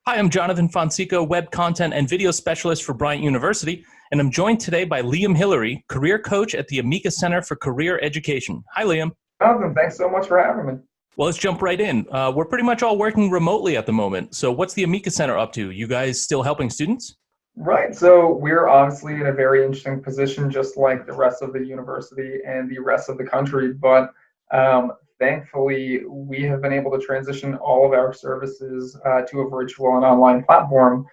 Hi, I'm Jonathan Fonseca, web content and video specialist for Bryant University, and I'm joined today by Liam Hillery, career coach at the Amica Center for Career Education. Hi, Liam. Jonathan, thanks so much for having me. Well, let's jump right in. We're pretty much all working remotely at the moment. So what's the Amica Center up to? You guys still helping students? Right, so we're obviously in a very interesting position, just like the rest of the university and the rest of the country. But thankfully, we have been able to transition all of our services to a virtual and online platform.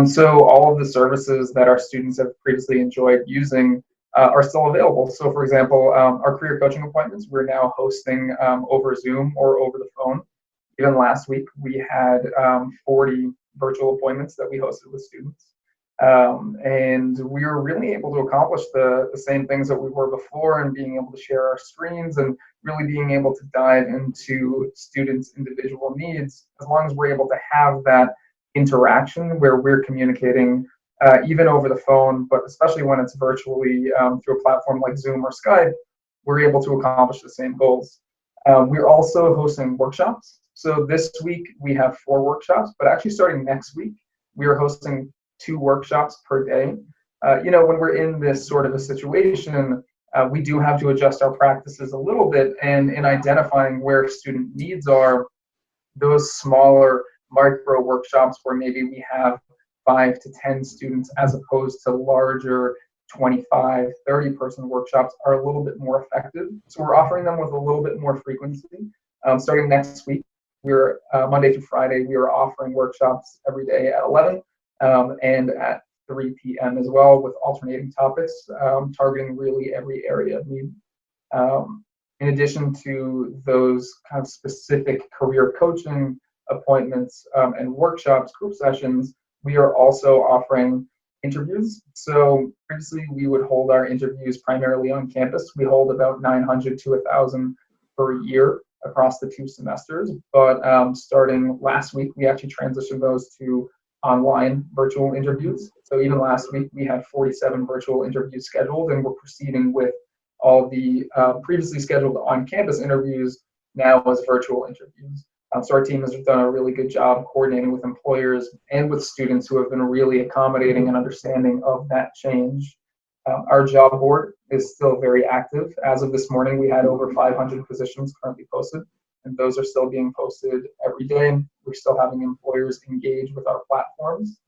So all of the services that our students have previously enjoyed using are still available. So, for example, our career coaching appointments, we're now hosting over Zoom or over the phone. Even last week, we had 40 virtual appointments that we hosted with students. And we were really able to accomplish the same things that we were before, and being able to share our screens and really being able to dive into students' individual needs, as long as we're able to have that interaction where we're communicating even over the phone, but especially when it's virtually through a platform like Zoom or Skype, we're able to accomplish the same goals. We're also hosting workshops. So this week we have 4 workshops, but actually starting next week, we are hosting 2 workshops per day. When we're in this sort of a situation, we do have to adjust our practices a little bit, and in identifying where student needs are, those smaller micro workshops where maybe we have 5 to 10 students as opposed to larger 25, 30 person workshops are a little bit more effective. So we're offering them with a little bit more frequency. Starting next week, we're Monday through Friday, we are offering workshops every day at 11 and at 3 p.m. as well, with alternating topics, targeting really every area of need. In addition to those kind of specific career coaching appointments and workshops, group sessions, we are also offering interviews. So previously we would hold our interviews primarily on campus. We hold about 900 to 1,000 per year across the 2 semesters. But starting last week, we actually transitioned those to online virtual interviews. So even last week, we had 47 virtual interviews scheduled, and we're proceeding with all the previously scheduled on-campus interviews now as virtual interviews. So our team has done a really good job coordinating with employers and with students who have been really accommodating and understanding of that change. Our job board is still very active. As of this morning, we had over 500 positions currently posted, and those are still being posted every day. We're still having employers engage with our platforms.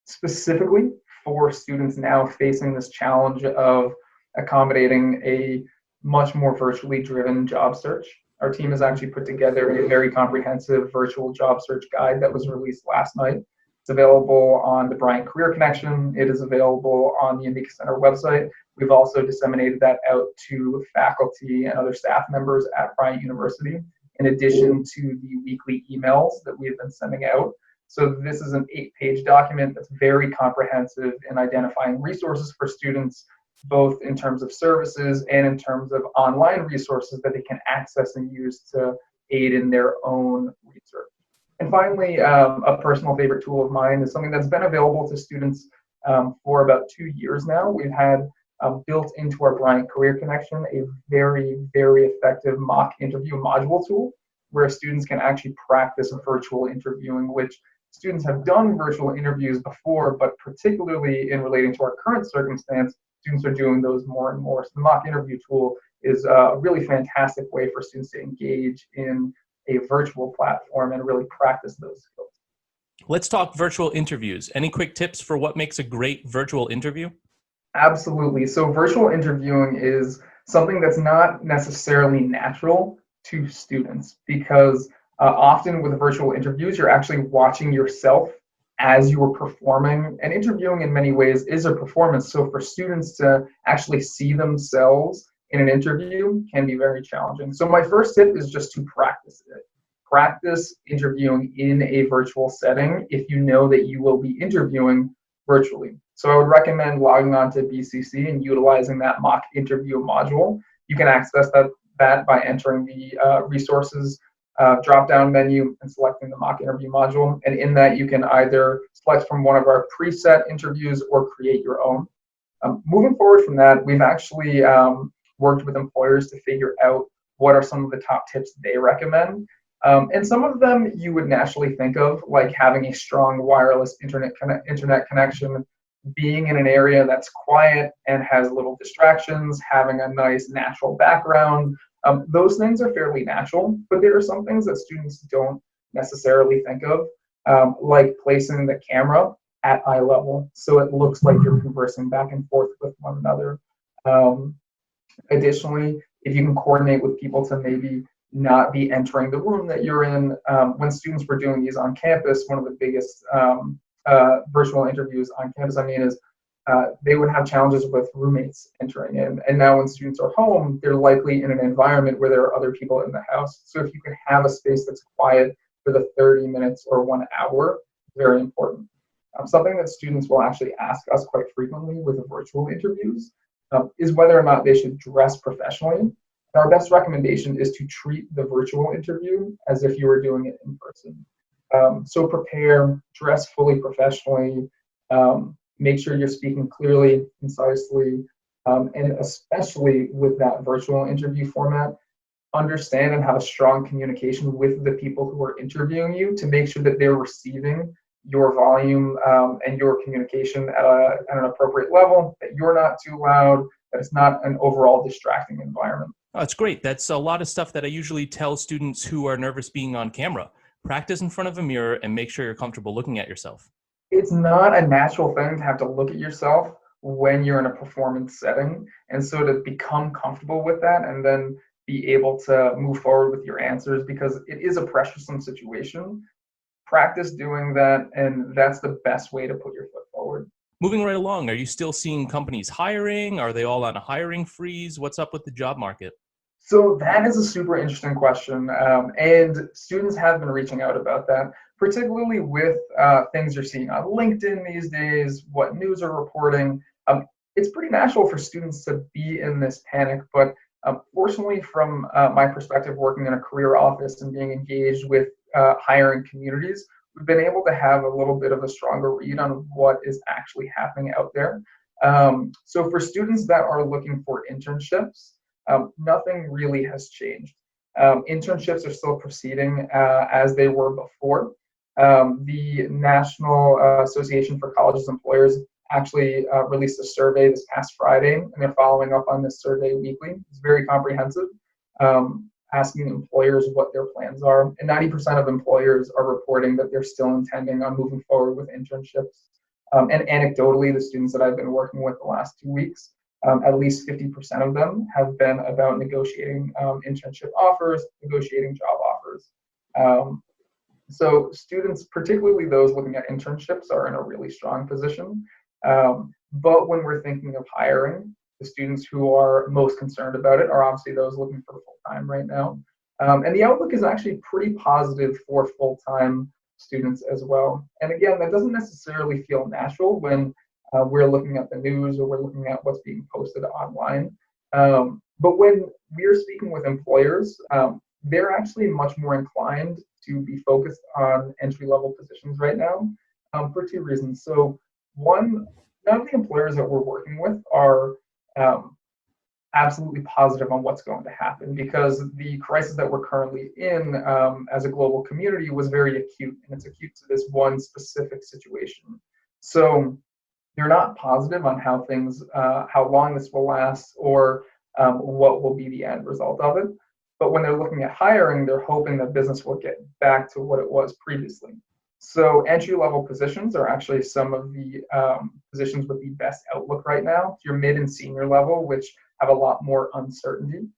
Specifically for students now facing this challenge of accommodating a much more virtually driven job search, our team has actually put together a very comprehensive virtual job search guide that was released last night. It's available on the Bryant Career Connection. It is available on the Amica Center website. We've also disseminated that out to faculty and other staff members at Bryant University, in addition to the weekly emails that we have been sending out. So this is an 8-page document that's very comprehensive in identifying resources for students, both in terms of services and in terms of online resources that they can access and use to aid in their own research. And finally, a personal favorite tool of mine is something that's been available to students for about 2 years now. We've had built into our Bryant Career Connection a very, very effective mock interview module tool where students can actually practice virtual interviewing, which students have done virtual interviews before, but particularly in relating to our current circumstance, students are doing those more and more. So the mock interview tool is a really fantastic way for students to engage in a virtual platform and really practice those skills. Let's talk virtual interviews. Any quick tips for what makes a great virtual interview? Absolutely. So virtual interviewing is something that's not necessarily natural to students, because often with virtual interviews, you're actually watching yourself as you are performing, and interviewing in many ways is a performance. So for students to actually see themselves in an interview can be very challenging. So my first tip is just to practice it. Practice interviewing in a virtual setting if you know that you will be interviewing virtually. So I would recommend logging on to BCC and utilizing that mock interview module. You can access that by entering the resources drop-down menu and selecting the mock interview module. And in that, you can either select from one of our preset interviews or create your own. Moving forward from that, we've actually worked with employers to figure out what are some of the top tips they recommend. And some of them you would naturally think of, like having a strong wireless internet connection, being in an area that's quiet and has little distractions, having a nice natural background. Those things are fairly natural, but there are some things that students don't necessarily think of, like placing the camera at eye level so it looks like you're conversing back and forth with one another. Um, Additionally, if you can coordinate with people to maybe not be entering the room that you're in. When students were doing these on campus, one of the biggest virtual interviews on campus, is they would have challenges with roommates entering in. And now when students are home, they're likely in an environment where there are other people in the house. So if you can have a space that's quiet for the 30 minutes or 1 hour, very important. Something that students will actually ask us quite frequently with virtual interviews is whether or not they should dress professionally. And our best recommendation is to treat the virtual interview as if you were doing it in person. So prepare, dress fully professionally, make sure you're speaking clearly, concisely, and especially with that virtual interview format, understand and have a strong communication with the people who are interviewing you to make sure that they're receiving your volume and your communication at an appropriate level, that you're not too loud, that it's not an overall distracting environment. Oh, that's great. That's a lot of stuff that I usually tell students who are nervous being on camera. Practice in front of a mirror and make sure you're comfortable looking at yourself. It's not a natural thing to have to look at yourself when you're in a performance setting. And so to become comfortable with that and then be able to move forward with your answers, because it is a pressuresome situation, practice doing that, and that's the best way to put your foot forward. Moving right along, are you still seeing companies hiring? Are they all on a hiring freeze? What's up with the job market? So that is a super interesting question, and students have been reaching out about that, particularly with things you're seeing on LinkedIn these days, what news are reporting. It's pretty natural for students to be in this panic, but fortunately, from my perspective, working in a career office and being engaged with hiring communities, we've been able to have a little bit of a stronger read on what is actually happening out there. So for students that are looking for internships, nothing really has changed. Internships are still proceeding as they were before. The National Association for Colleges and Employers actually released a survey this past Friday, and they're following up on this survey weekly. It's very comprehensive, asking employers what their plans are. And 90% of employers are reporting that they're still intending on moving forward with internships. And anecdotally, the students that I've been working with the last 2 weeks, at least 50% of them have been about negotiating internship offers, negotiating job offers. So students, particularly those looking at internships, are in a really strong position. But when we're thinking of hiring, the students who are most concerned about it are obviously those looking for full-time right now. And the outlook is actually pretty positive for full-time students as well. And again, that doesn't necessarily feel natural when we're looking at the news or we're looking at what's being posted online. But when we're speaking with employers, they're actually much more inclined to be focused on entry-level positions right now for 2 reasons. So one, none of the employers that we're working with are absolutely positive on what's going to happen, because the crisis that we're currently in as a global community was very acute, and it's acute to this one specific situation. So they're not positive on how things, how long this will last, or what will be the end result of it. But when they're looking at hiring, they're hoping that business will get back to what it was previously. So entry-level positions are actually some of the positions with the best outlook right now. Your mid and senior level, which have a lot more uncertainty.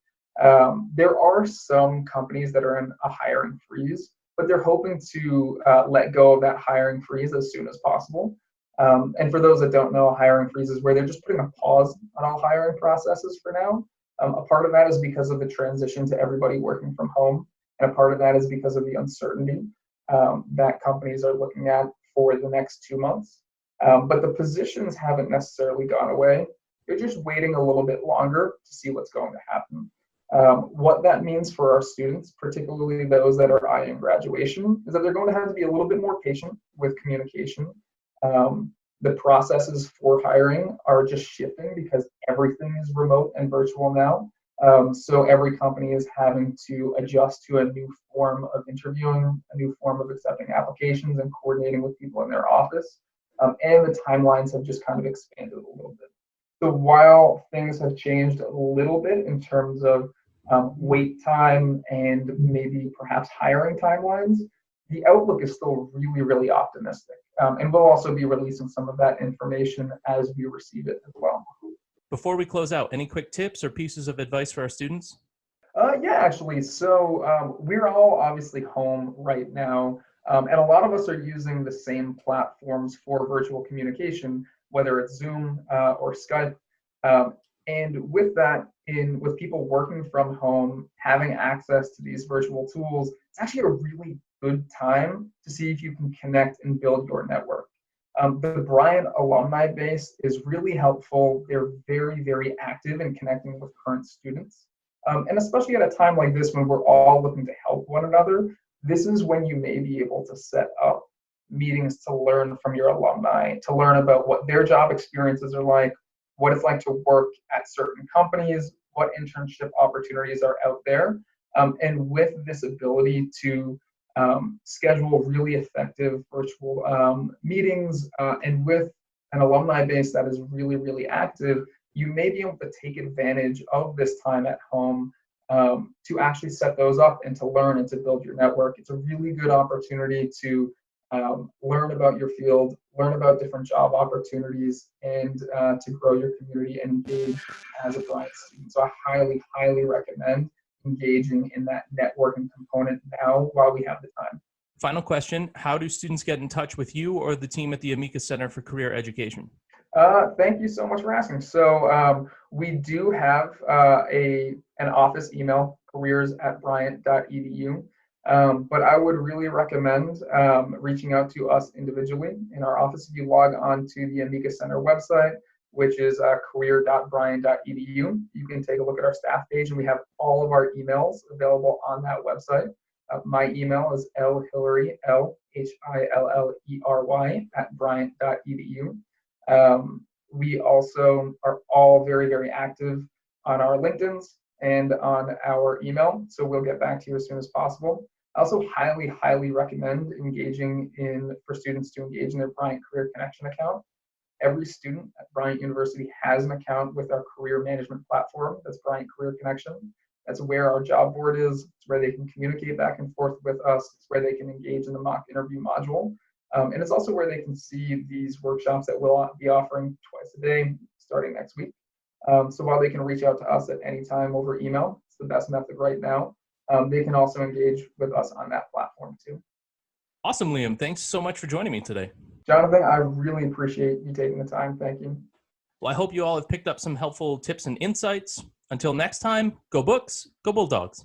There are some companies that are in a hiring freeze, but they're hoping to let go of that hiring freeze as soon as possible. And for those that don't know, a hiring freeze is where they're just putting a pause on all hiring processes for now. A part of that is because of the transition to everybody working from home, and a part of that is because of the uncertainty that companies are looking at for the next 2 months. But the positions haven't necessarily gone away. They're just waiting a little bit longer to see what's going to happen. What that means for our students, particularly those that are eyeing graduation, is that they're going to have to be a little bit more patient with communication. The processes for hiring are just shifting because everything is remote and virtual now. So every company is having to adjust to a new form of interviewing, a new form of accepting applications and coordinating with people in their office. And the timelines have just kind of expanded a little bit. So while things have changed a little bit in terms of wait time and maybe perhaps hiring timelines, the outlook is still really, really optimistic. And we'll also be releasing some of that information as we receive it as well. Before we close out, any quick tips or pieces of advice for our students? Yeah, actually. So we're all obviously home right now, and a lot of us are using the same platforms for virtual communication, whether it's Zoom or Skype. Um, and with that, with people working from home, having access to these virtual tools, it's actually a really good time to see if you can connect and build your network. The Bryant alumni base is really helpful. They're very, very active in connecting with current students. And especially at a time like this when we're all looking to help one another, this is when you may be able to set up meetings to learn from your alumni, to learn about what their job experiences are like, what it's like to work at certain companies, what internship opportunities are out there. And with this ability to schedule really effective virtual meetings and with an alumni base that is really, really active, you may be able to take advantage of this time at home to actually set those up and to learn and to build your network. It's a really good opportunity to learn about your field, learn about different job opportunities, and to grow your community and engage as a Bryant student. So I highly, highly recommend engaging in that networking component now while we have the time. Final question, how do students get in touch with you or the team at the Amica Center for Career Education? Thank you so much for asking. So we do have an office email, careers.bryant.edu. But I would really recommend reaching out to us individually in our office. If you log on to the Amica Center website, which is career.bryant.edu, you can take a look at our staff page, and we have all of our emails available on that website. My email is lhillery, LHILLERY @bryant.edu. We also are all very, very active on our LinkedIns and on our email, so we'll get back to you as soon as possible. I also highly, highly recommend for students to engage in their Bryant Career Connection account. Every student at Bryant University has an account with our career management platform. That's Bryant Career Connection. That's where our job board is. It's where they can communicate back and forth with us. It's where they can engage in the mock interview module. And it's also where they can see these workshops that we'll be offering twice a day starting next week. So while they can reach out to us at any time over email, it's the best method right now, they can also engage with us on that platform too. Awesome, Liam. Thanks so much for joining me today. Jonathan, I really appreciate you taking the time. Thank you. Well, I hope you all have picked up some helpful tips and insights. Until next time, go Books, go Bulldogs.